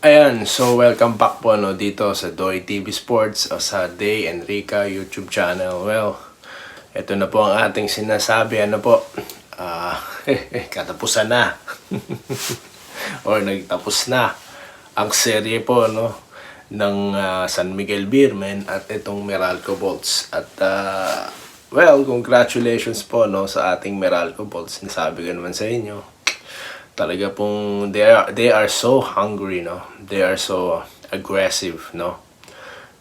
Ayan, so welcome back po dito sa Doy TV Sports o sa Day Enrica YouTube channel. Well, ito na po ang ating sinasabi. Katapusan na. Or nagtapos na ang serye po ng San Miguel Beermen at itong Meralco Bolts. At well, congratulations po sa ating Meralco Bolts. Nasabi ko naman sa inyo. Talaga pong they are so hungry, they are so aggressive,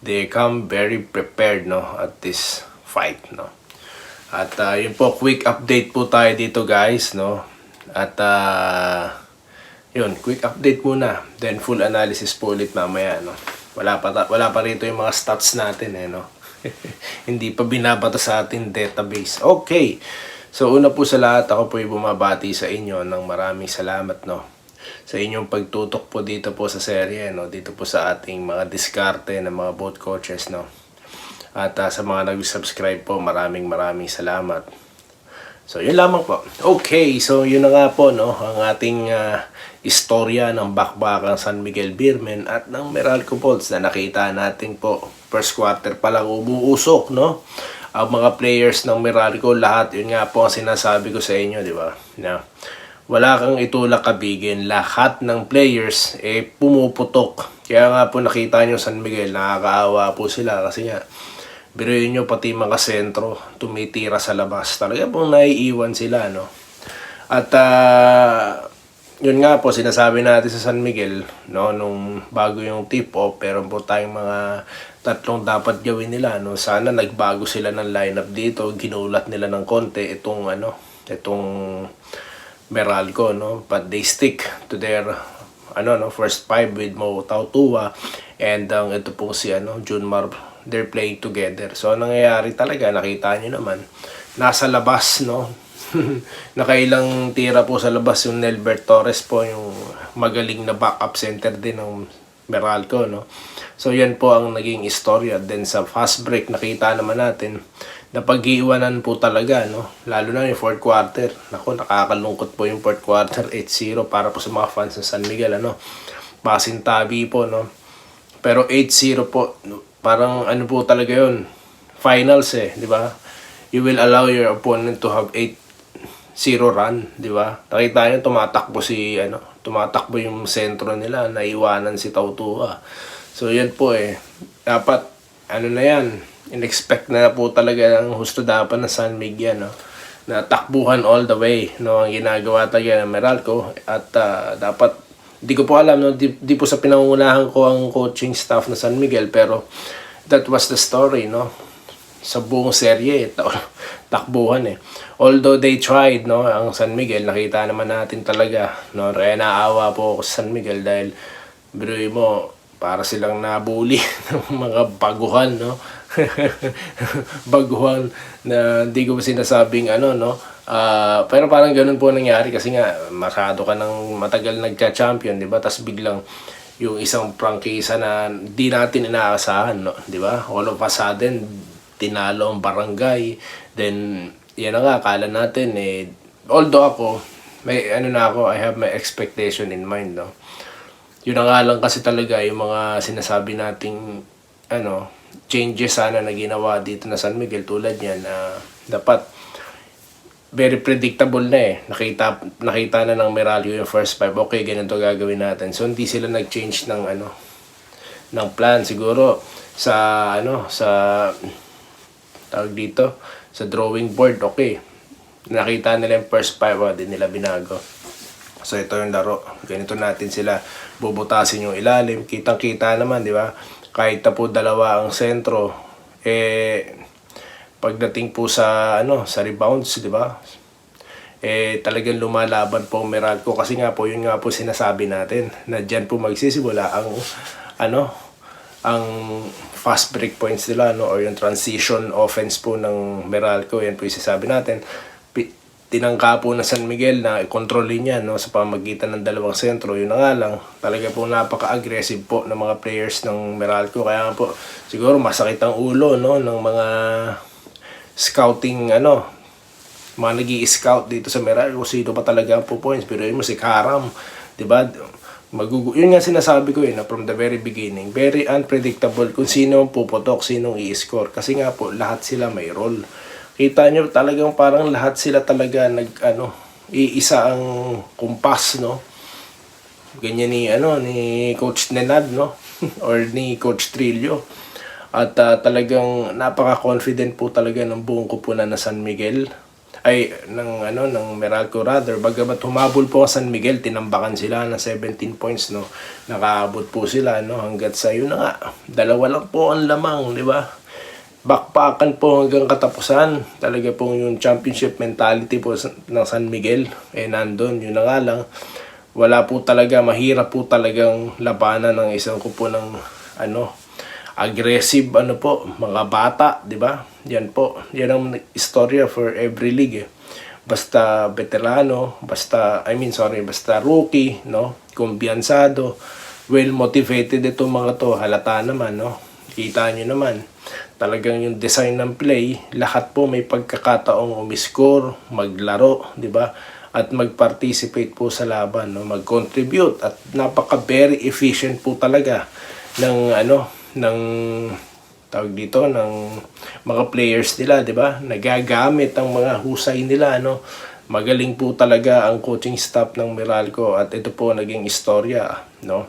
they come very prepared at this fight, at yun po, quick update po tayo dito guys, at yun, quick update muna, then full analysis po ulit mamaya, wala pa rito yung mga stats natin hindi pa binabata sa ating database. Okay, so una po sa lahat, ako po yung bumabati sa inyo ng maraming salamat sa inyong pagtutok po dito po sa serye, dito po sa ating mga diskarte ng mga boat coaches, at sa mga nag-subscribe po, maraming salamat. So yun lamang po. Okay, so yun na nga po ang ating istorya ng bakbakang San Miguel Beermen at ng Meralco Bolts na nakita natin po first quarter pa lang umuusok, ang mga players ng Meralco, lahat, yun nga po ang sinasabi ko sa inyo, di ba? Na wala kang itulak kabigin, lahat ng players pumuputok. Kaya nga po nakita nyo San Miguel, nakakaawa po sila kasi nga biruin nyo pati mga sentro tumitira sa labas. Talaga pong naiiwan sila, At yun nga po, sinasabi natin sa San Miguel, nung bago yung tip-off, pero po tayong mga tatlong dapat gawin nila, Sana nagbago sila ng lineup dito, ginulat nila ng konti itong Meralco, But they stick to their first five with Mo Tautua and ito po si Junmar, they're playing together. So nangyayari talaga, nakita niyo naman, nasa labas, nakailang tira po sa labas yung Nelbert Torres po, yung magaling na backup center din ng Meralco, So yan po ang naging istorya. Then sa fast break, nakita naman natin na pag-iiwanan po talaga, lalo na yung fourth quarter. Naku, nakakalungkot po yung fourth quarter, 8-0 para po sa mga fans ng San Miguel, pasintabi po, pero 8-0 po, parang po talaga yun, finals di ba? You will allow your opponent to have 8-0 run, di ba? Nakita niyo tumatakbo yung sentro nila, naiwanan si Tautua. So yan po dapat na yan, in-expect na po talaga ng husto dapat ng San Miguel, na takbuhan all the way, ang ginagawa talaga ng Meralco. At dapat, di ko po alam, di po sa pinangunahan ko ang coaching staff na San Miguel, pero that was the story, sa buong serye, takbuhan Although they tried, ang San Miguel, nakita naman natin talaga, Kaya naawa po ako sa San Miguel dahil biruin mo, para silang nabuli ng mga baguhan, baguhan na hindi ko sinasabing pero parang ganun po nangyari kasi nga masyado ka ng matagal nagcha-champion, di ba? Tapos biglang yung isang prangkisa na di natin inaasahan, di ba? All of a sudden, tinalo ang Barangay. Then, yan na nga, akala natin although ako, may I have my expectation in mind, Yun na nga lang kasi talaga yung mga sinasabi nating changes sana na ginawa dito na San Miguel, tulad yan dapat very predictable na nakita na ng Meralco yung first five, okay, ganito gagawin natin. So hindi sila nag-change ng ng plan. Siguro sa sa tawag dito, sa drawing board, okay, nakita nila yung first five, di nila binago. So ito yung laro, ganito natin sila bubutasin yung ilalim. Kitang-kita naman, di ba? Kahit po dalawa ang sentro, pagdating po sa sa rebounds, di ba? Talagang lumalaban po Meralco kasi nga po yun nga po sinasabi natin na diyan po magsisimula ang ang fast break points nila, or yung transition offense po ng Meralco. Yan po yung sinasabi natin. Tinangka po na San Miguel na kontrolin niya sa pamagitan ng dalawang sentro. Yun na nga lang, talaga po napaka-aggressive po ng mga players ng Meralco. Kaya po siguro masakit ang ulo ng mga scouting mga nag-i-scout dito sa Meralco. Sino pa talaga po points? Pero yun mo si Karam, 'di ba? Yun nga sinasabi ko na from the very beginning, very unpredictable kung sino ang puputok, sinong i-score. Kasi nga po, lahat sila may role. Kita nyo talagang parang lahat sila talaga iisa ang kumpas, no? Ganyan ni Coach Nenad, no? Or ni Coach Trillo. At talagang napaka-confident po talaga ng buong kupunan na San Miguel. Ng Meralco rather. Bagamat humabol po San Miguel, tinambakan sila ng 17 points, no. Nakaabot po sila, no, hanggat sa yun na nga. 2 lang po ang lamang, di ba? Bakpakan po hanggang katapusan. Talaga po yung championship mentality po ng San Miguel nandun. Yun na nga lang. Wala po talaga, mahirap po talagang labanan ng isang kupunang aggressive mga bata, di ba? Yan po. Yan ang istorya for every league. Basta veterano, basta rookie, no? Kumbiyansado, well motivated itong mga to, halata naman, no? Kita nyo naman. Talagang yung design ng play, lahat po may pagkakataong umiscore, maglaro, di ba? At mag-participate po sa laban, no? Mag-contribute at very efficient po talaga ng mga players nila, di ba? Nagagamit ang mga husay nila, Magaling po talaga ang coaching staff ng Meralco at ito po naging istorya, no?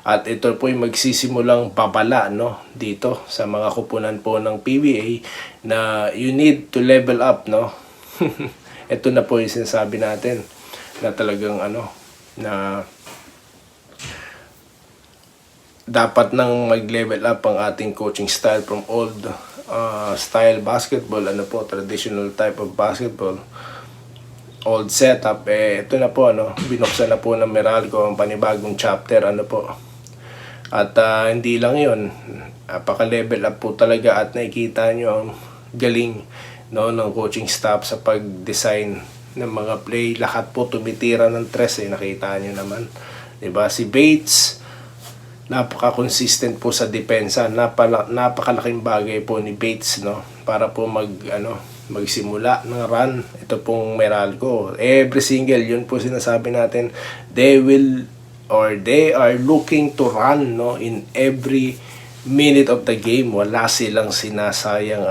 At ito po yung magsisimulang babala, no, dito sa mga kupunan po ng PBA na you need to level up, no? Ito na po yung sinasabi natin na talagang na dapat nang mag-level up ang ating coaching style from old style basketball, traditional type of basketball, old setup. Ito na po, binuksan na po ng Meralco ang panibagong chapter, At hindi lang yun, napaka-level up po talaga at nakikita nyo ang galing, ng coaching staff sa pag-design ng mga play. Lahat po tumitira ng tres, nakita nyo naman. Diba? Si Bates, napaka-consistent po sa depensa. Napakalaking bagay po ni Bates, no? Para po magsimula ng run. Ito pong Meralco. Every single, yun po sinasabi natin, they are looking to run, no, in every minute of the game. Wala silang sinasayang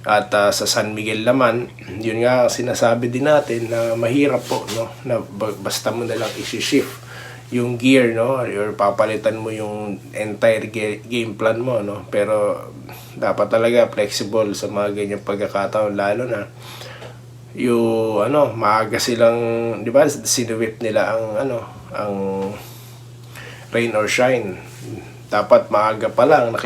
At sa San Miguel naman, yun nga sinasabi din natin na mahirap po, no, na basta mo na lang isi-shift yung gear, no, or papalitan mo yung entire game plan mo, no. Pero dapat talaga flexible sa mga ganyang pagkakataon, lalo na yung maaga silang, di ba, sinuwip nila ang rain or shine. Dapat maaga pa lang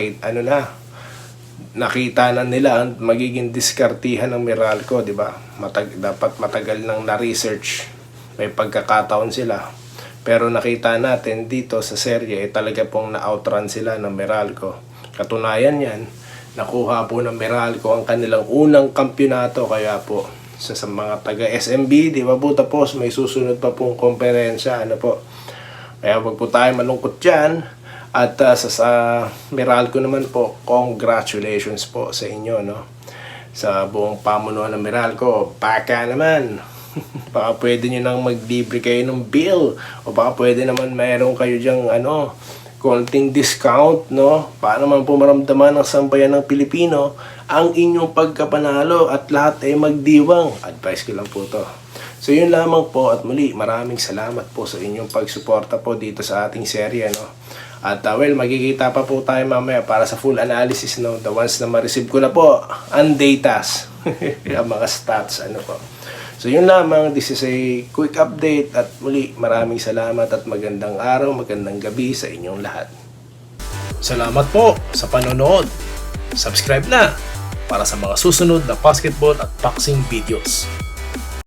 nakita na nila ang magiging diskartihan ng Meralco, di ba? Dapat matagal nang na-research, may pagkakataon sila. Pero nakita natin dito sa serye, talaga pong na-outrun sila ng Meralco. Katunayan yan, nakuha po ng Meralco ang kanilang unang kampyonato, kaya po sa mga taga SMB, di ba po, tapos may susunod pa pong komperensya, Kaya wag po tayo malungkot dyan. At sa Meralco naman po, congratulations po sa inyo, no? Sa buong pamunuan ng Meralco, baka naman. Baka pwede nyo nang mag-libre kayo ng bill. O baka pwede naman mayroon kayo dyang konting discount, no? Para naman po maramdaman ng sambayan ng Pilipino ang inyong pagkapanalo at lahat ay magdiwang. Advice ko lang po to. So yun lamang po, at muli maraming salamat po sa inyong pagsuporta po dito sa ating serye, no? At magkikita pa po tayo mamaya para sa full analysis, no? The ones na ma-receive ko na po, ang datas, ang mga stats, po. So yun lamang, this is a quick update at muli maraming salamat at magandang araw, magandang gabi sa inyong lahat. Salamat po sa panonood. Subscribe na para sa mga susunod na basketball at boxing videos.